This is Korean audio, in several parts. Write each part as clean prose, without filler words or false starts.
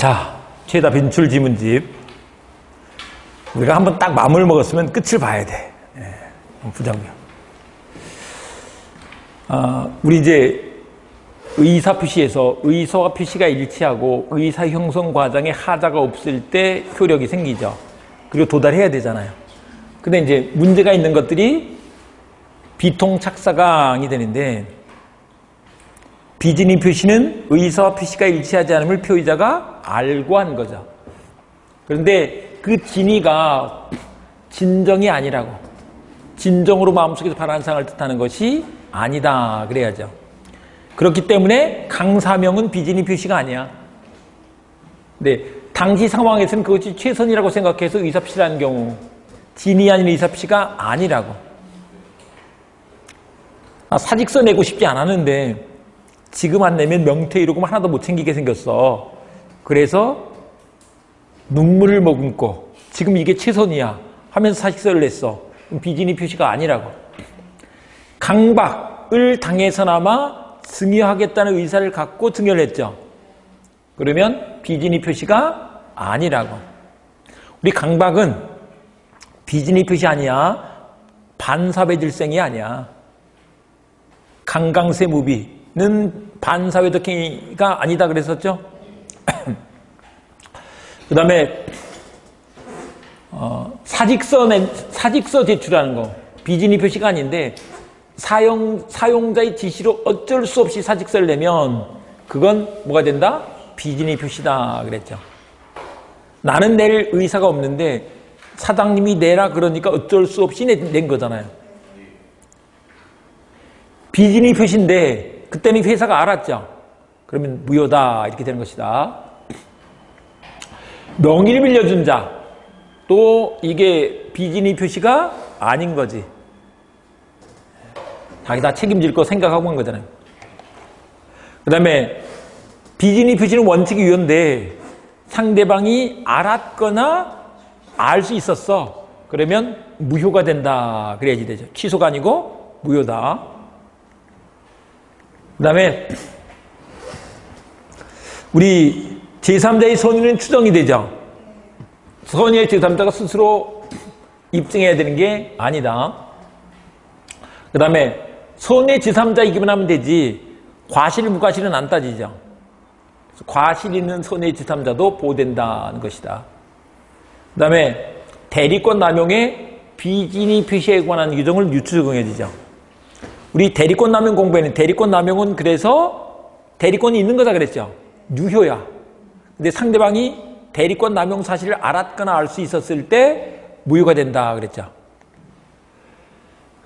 자, 최다 빈출 지문집. 우리가 한번 딱 마음을 먹었으면 끝을 봐야 돼. 부장님. 우리 이제 의사 표시에서 의사와 표시가 일치하고 의사 형성 과정에 하자가 없을 때 효력이 생기죠. 그리고 도달해야 되잖아요. 근데 이제 문제가 있는 것들이 비통착사강이 되는데, 비진이 표시는 의사와 표시가 일치하지 않음을 표의자가 알고 한 거죠. 그런데 그 진의가 진정이 아니라고, 진정으로 마음속에서 바라는 상을 뜻하는 것이 아니다 그래야죠. 그렇기 때문에 강사명은 비진이 표시가 아니야. 근데 당시 상황에서는 그것이 최선이라고 생각해서 의사표시를 하는 경우, 진이 아닌 의사표시가 아니라고. 사직서 내고 싶지 않았는데 지금 안 내면 명퇴 이러고 하나도 못 챙기게 생겼어. 그래서 눈물을 머금고 지금 이게 최선이야 하면서 사직서를 냈어. 비진이 표시가 아니라고. 강박을 당해서나마 증여하겠다는 의사를 갖고 증여를 했죠. 그러면 비진이 표시가 아니라고. 우리 강박은 비진이 표시 아니야. 반사회질생이 아니야. 강강세무비는 반사회덕행위가 아니다 그랬었죠. 그 다음에 사직서 제출하는 거 비진이 표시가 아닌데 사용자의 지시로 어쩔 수 없이 사직서를 내면 그건 뭐가 된다? 비진이 표시다 그랬죠. 나는 낼 의사가 없는데 사장님이 내라 그러니까 어쩔 수 없이 낸 거잖아요. 비진이 표시인데 그때는 회사가 알았죠. 그러면 무효다 이렇게 되는 것이다. 명의를 빌려준 자, 또 이게 비진이 표시가 아닌 거지. 자기 다 책임질 거 생각하고 한 거잖아요. 그 다음에 비진이 표시는 원칙이 유효인데 상대방이 알았거나 알 수 있었어. 그러면 무효가 된다 그래야지 되죠. 취소가 아니고 무효다. 그 다음에 우리 제3자의 선의는 추정이 되죠. 선의의 제3자가 스스로 입증해야 되는 게 아니다. 그 다음에 선의의 제3자이기만 하면 되지 과실 무과실은 안 따지죠. 과실 있는 선의의 제3자도 보호된다는 것이다. 그 다음에 대리권 남용의 비진이 표시에 관한 규정을 유추 적용해지죠. 우리 대리권 남용 공부에는 대리권 남용은 그래서 대리권이 있는 거다 그랬죠. 유효야. 근데 상대방이 대리권 남용 사실을 알았거나 알 수 있었을 때 무효가 된다 그랬죠.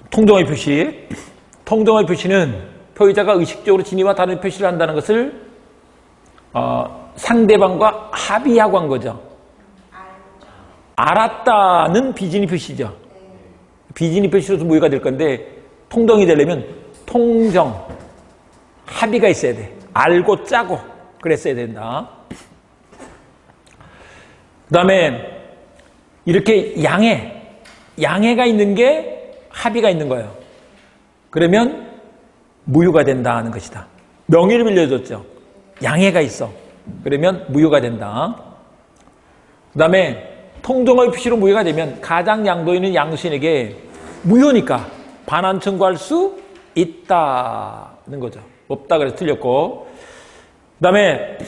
통정의 표시. 통정의 표시는 표의자가 의식적으로 진위와 다른 표시를 한다는 것을 상대방과 합의하고 한 거죠. 알았다는 비진이 표시죠. 비진이 표시로서 무효가 될 건데 통정이 되려면 통정, 합의가 있어야 돼. 알고 짜고 그랬어야 된다. 그 다음에 이렇게 양해가 있는 게 합의가 있는 거예요. 그러면 무효가 된다는 것이다. 명의를 빌려줬죠. 양해가 있어. 그러면 무효가 된다. 그 다음에 통정의 표시로 무효가 되면 가장 양도인은 양수인에게 무효니까 반환 청구할 수 있다는 거죠. 없다 그래서 틀렸고. 그 다음에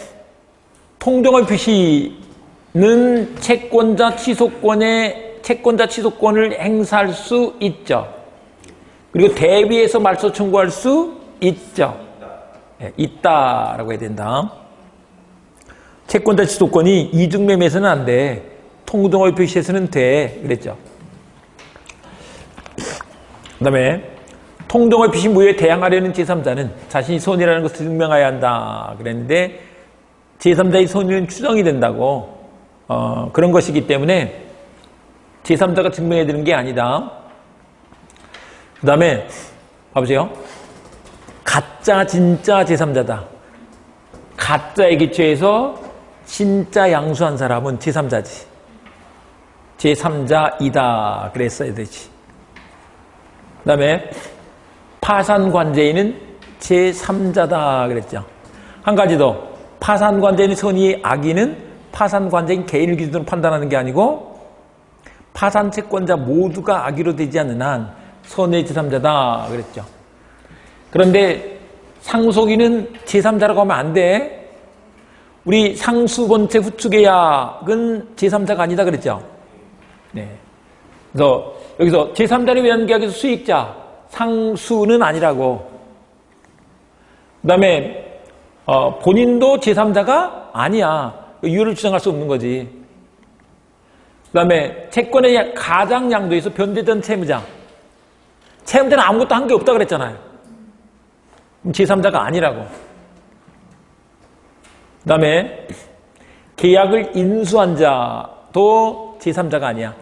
통정의 표시는 채권자 취소권을 행사할 수 있죠. 그리고 대비해서 말소 청구할 수 있죠. 네, 있다라고 해야 된다. 채권자 취소권이 이중매매에서는 안 돼. 통정의 표시에서는 돼. 그랬죠. 그 다음에 통정의 표시 무효에 대항하려는 제3자는 자신이 선의라는 것을 증명해야 한다. 그랬는데 제3자의 선의는 추정이 된다고. 그런 것이기 때문에 제3자가 증명해야 되는 게 아니다. 그 다음에 봐보세요. 가짜 진짜 제3자다. 가짜에 기초해서 진짜 양수한 사람은 제3자지. 제3자이다 그랬어야 되지. 그 다음에 파산관제인은 제3자다 그랬죠. 한 가지 더. 파산관자인 선의 악의는 파산관자인 개인을 기준으로 판단하는 게 아니고 파산채권자 모두가 악의로 되지 않는 한 선의 제3자다 그랬죠. 그런데 상속인은 제3자라고 하면 안 돼. 우리 상수본체 후추계약은 제3자가 아니다 그랬죠. 네. 그래서 여기서 제3자를 위한 계약에서 수익자 상수는 아니라고. 그 다음에 본인도 제3자가 아니야. 이유를 주장할 수 없는 거지. 그 다음에 채권의 가장양도에서 변제된 채무자. 채무자는 아무것도 한 게 없다 그랬잖아요. 제3자가 아니라고. 그 다음에 계약을 인수한 자도 제3자가 아니야.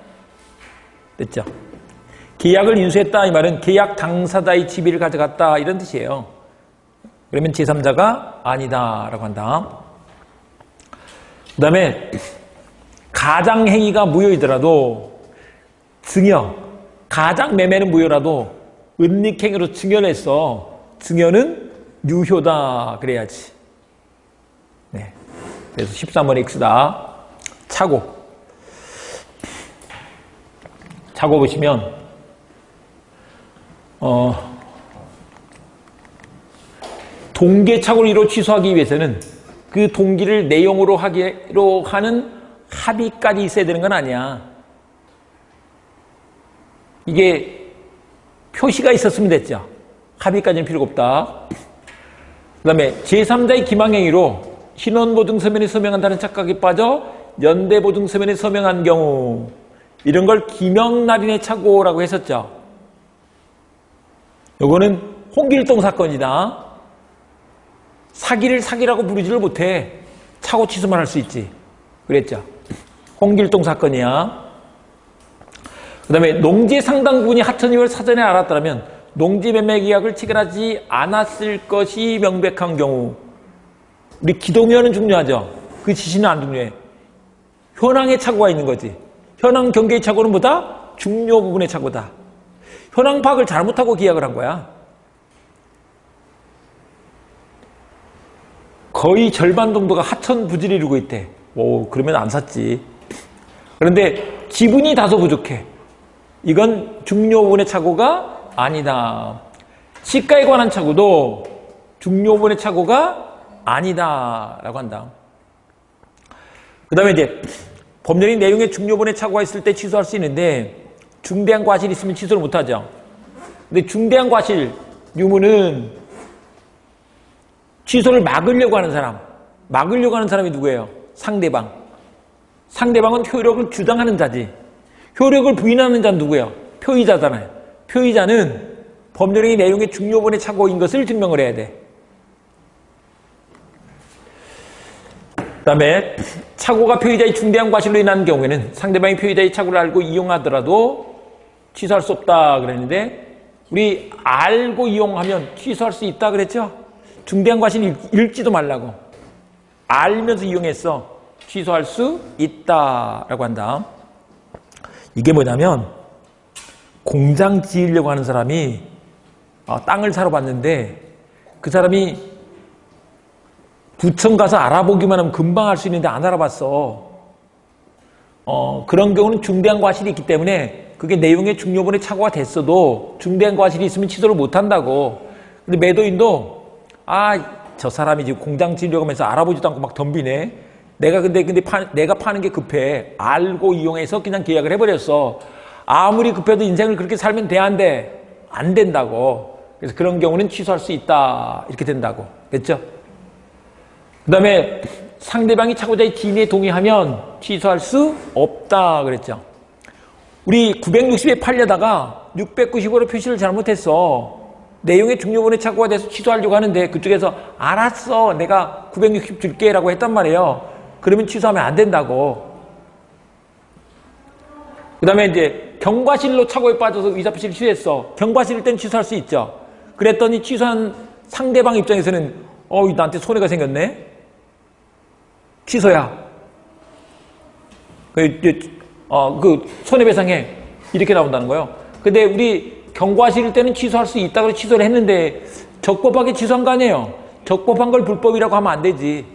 됐죠? 계약을 인수했다 이 말은 계약 당사자의 지위를 가져갔다 이런 뜻이에요. 그러면 제3자가 아니다라고 한다. 그 다음에 가장행위가 무효이더라도 증여, 가장매매는 무효라도 은닉행위로 증여를 했어. 증여는 유효다 그래야지. 네. 그래서 13번 X다. 차고 보시면 동계 착오를 이루 취소하기 위해서는 그 동기를 내용으로 하기로 하는 합의까지 있어야 되는 건 아니야. 이게 표시가 있었으면 됐죠. 합의까지는 필요가 없다. 그 다음에 제3자의 기망행위로 신원보증서면에 서명한다는 착각에 빠져 연대보증서면에 서명한 경우 이런 걸 기명날인의 착오라고 했었죠. 요거는 홍길동 사건이다. 사기를 사기라고 부르지를 못해. 착오 취소만 할 수 있지. 그랬죠. 홍길동 사건이야. 그 다음에 농지 상당 부분이 하천임을 사전에 알았다면 농지 매매 계약을 체결하지 않았을 것이 명백한 경우. 우리 기동현은 중요하죠. 그 지시는 안 중요해. 현황에 착오가 있는 거지. 현황 경계의 착오는 뭐다? 중요 부분의 착오다. 현황 파악을 잘못하고 계약을 한 거야. 거의 절반 정도가 하천 부지를 이루고 있대. 오, 그러면 안 샀지. 그런데 지분이 다소 부족해. 이건 중요 부분의 착오가 아니다. 시가에 관한 착오도 중요 부분의 착오가 아니다라고 한다. 그 다음에 이제 법률의 내용에 중요 부분의 착오가 있을 때 취소할 수 있는데 중대한 과실이 있으면 취소를 못하죠. 근데 중대한 과실 유무는 취소를 막으려고 하는 사람이 누구예요? 상대방. 상대방은 효력을 주장하는 자지. 효력을 부인하는 자는 누구예요? 표의자잖아요. 표의자는 법률의 내용의 중요 부분의 착오인 것을 증명을 해야 돼. 그 다음에 착오가 표의자의 중대한 과실로 인한 경우에는 상대방이 표의자의 착오를 알고 이용하더라도 취소할 수 없다 그랬는데 우리 알고 이용하면 취소할 수 있다 그랬죠? 중대한 과실 읽지도 말라고. 알면서 이용했어. 취소할 수 있다라고 한다. 이게 뭐냐면 공장 지으려고 하는 사람이 땅을 사러 봤는데 그 사람이 부천 가서 알아보기만 하면 금방 할 수 있는데 안 알아봤어. 그런 경우는 중대한 과실이 있기 때문에 그게 내용의 중요분에 착오가 됐어도 중대한 과실이 있으면 취소를 못 한다고. 근데 매도인도 저 사람이 지금 공장 지으려고 하면서 알아보지도 않고 막 덤비네. 내가 내가 파는 게 급해. 알고 이용해서 그냥 계약을 해버렸어. 아무리 급해도 인생을 그렇게 살면 돼, 안 돼? 안 된다고. 그래서 그런 경우는 취소할 수 있다. 이렇게 된다고. 됐죠? 그 다음에 상대방이 착오자의 진위에 동의하면 취소할 수 없다 그랬죠. 우리 960에 팔려다가 695로 표시를 잘못했어. 내용의 중요분의 착오가 돼서 취소하려고 하는데 그쪽에서 알았어. 내가 960 줄게 라고 했단 말이에요. 그러면 취소하면 안 된다고. 그 다음에 이제 경과실로 착오에 빠져서 의사표시를 취소했어. 경과실일 땐 취소할 수 있죠. 그랬더니 취소한 상대방 입장에서는 나한테 손해가 생겼네. 취소야. 그 손해배상해. 이렇게 나온다는 거예요. 근데 우리 경과실일 때는 취소할 수 있다고 취소를 했는데 적법하게 취소한 거 아니에요. 적법한 걸 불법이라고 하면 안 되지.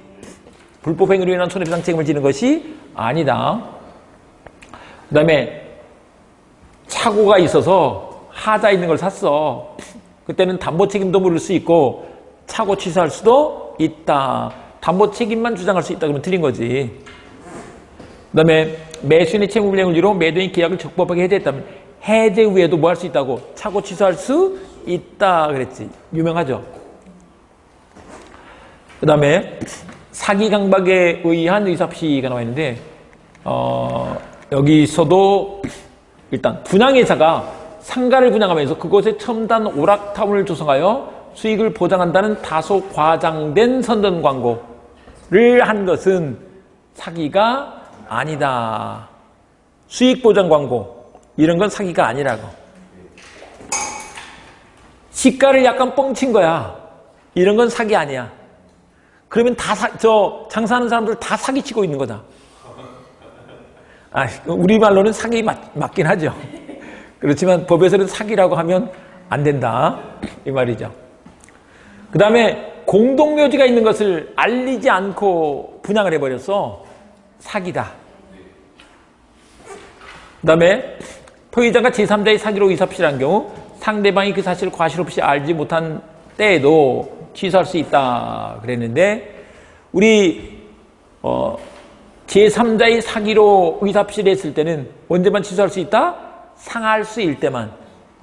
불법 행위로 인한 손해배상 책임을 지는 것이 아니다. 그 다음에 착오가 있어서 하자 있는 걸 샀어. 그때는 담보 책임도 물을 수 있고 착오 취소할 수도 있다. 담보 책임만 주장할 수 있다 그러면 틀린 거지. 그 다음에 매수인의 채무불이행 의지로 매도인 계약을 적법하게 해제했다면 해제 후에도 뭐 할 수 있다고? 착오 취소할 수 있다 그랬지. 유명하죠. 그 다음에 사기 강박에 의한 의사합시가 나와 있는데 여기서도 일단 분양회사가 상가를 분양하면서 그곳에 첨단 오락타운을 조성하여 수익을 보장한다는 다소 과장된 선전 광고를 한 것은 사기가 아니다. 수익 보장 광고 이런 건 사기가 아니라고. 시가를 약간 뻥친 거야. 이런 건 사기 아니야. 그러면 다 장사하는 사람들 다 사기치고 있는 거다. 우리말로는 사기 맞긴 하죠. 그렇지만 법에서는 사기라고 하면 안 된다. 이 말이죠. 그 다음에 공동묘지가 있는 것을 알리지 않고 분양을 해버렸어. 사기다. 그 다음에 토의자가 제3자의 사기로 의사합시를 한 경우 상대방이 그 사실을 과실 없이 알지 못한 때에도 취소할 수 있다 그랬는데 우리 제3자의 사기로 의사합시를 했을 때는 언제만 취소할 수 있다? 상할 수일 때만.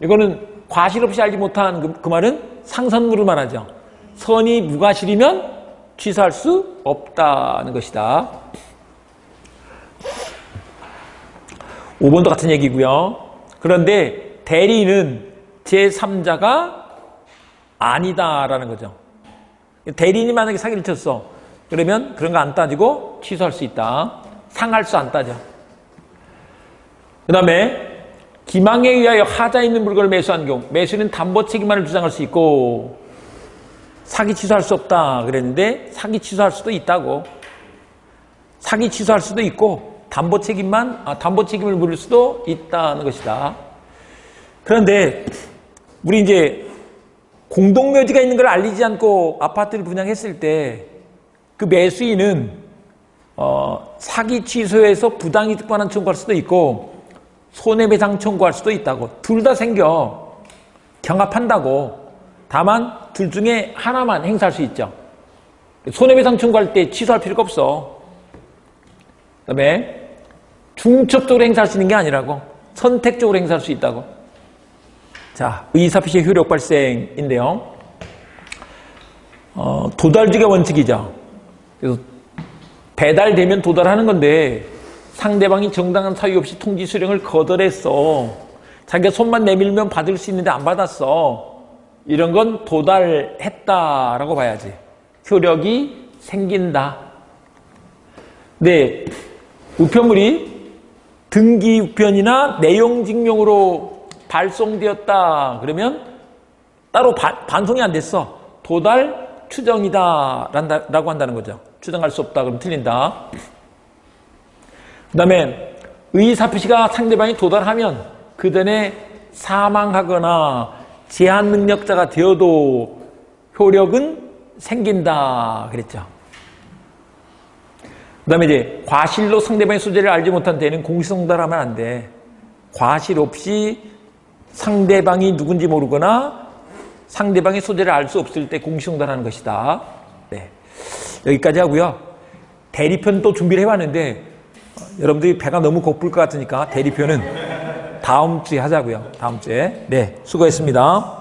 이거는 과실 없이 알지 못한 그 말은 상선물을 말하죠. 선이 무과실이면 취소할 수 없다는 것이다. 5번도 같은 얘기고요. 그런데 대리는 제3자가 아니다라는 거죠. 대리인이 만약에 사기를 쳤어. 그러면 그런 거 안 따지고 취소할 수 있다. 상할 수 안 따져. 그 다음에 기망에 의하여 하자 있는 물건을 매수한 경우 매수인은 담보 책임만을 주장할 수 있고 사기 취소할 수 없다 그랬는데 사기 취소할 수도 있다고. 사기 취소할 수도 있고 담보 책임을 물을 수도 있다는 것이다. 그런데 우리 이제 공동묘지가 있는 걸 알리지 않고 아파트를 분양했을 때 그 매수인은 사기 취소해서 부당이득 반환 청구할 수도 있고 손해배상 청구할 수도 있다고. 둘 다 생겨. 경합한다고. 다만 둘 중에 하나만 행사할 수 있죠. 손해배상 청구할 때 취소할 필요가 없어. 그 다음에 중첩적으로 행사할 수 있는 게 아니라고. 선택적으로 행사할 수 있다고. 자, 의사합시의 효력 발생인데요. 도달주의 원칙이죠. 그래서 배달되면 도달하는 건데 상대방이 정당한 사유 없이 통지 수령을 거절했어. 자기가 손만 내밀면 받을 수 있는데 안 받았어. 이런 건 도달했다라고 봐야지. 효력이 생긴다. 네, 우편물이 등기 우편이나 내용 증명으로 발송되었다. 그러면 따로 반송이 안 됐어. 도달 추정이다 라고 한다는 거죠. 추정할 수 없다. 그럼 틀린다. 그 다음에 의사표시가 상대방이 도달하면 그 전에 사망하거나 제한 능력자가 되어도 효력은 생긴다 그랬죠. 그 다음에 이제 과실로 상대방의 소재를 알지 못한 데는 공시송달하면 안 돼. 과실 없이 상대방이 누군지 모르거나 상대방의 소재를 알 수 없을 때 공시송달하는 것이다. 네. 여기까지 하고요. 대리편 또 준비를 해봤는데 여러분들이 배가 너무 고플 것 같으니까 대리편은 다음 주에 하자고요. 다음 주에. 네, 수고했습니다.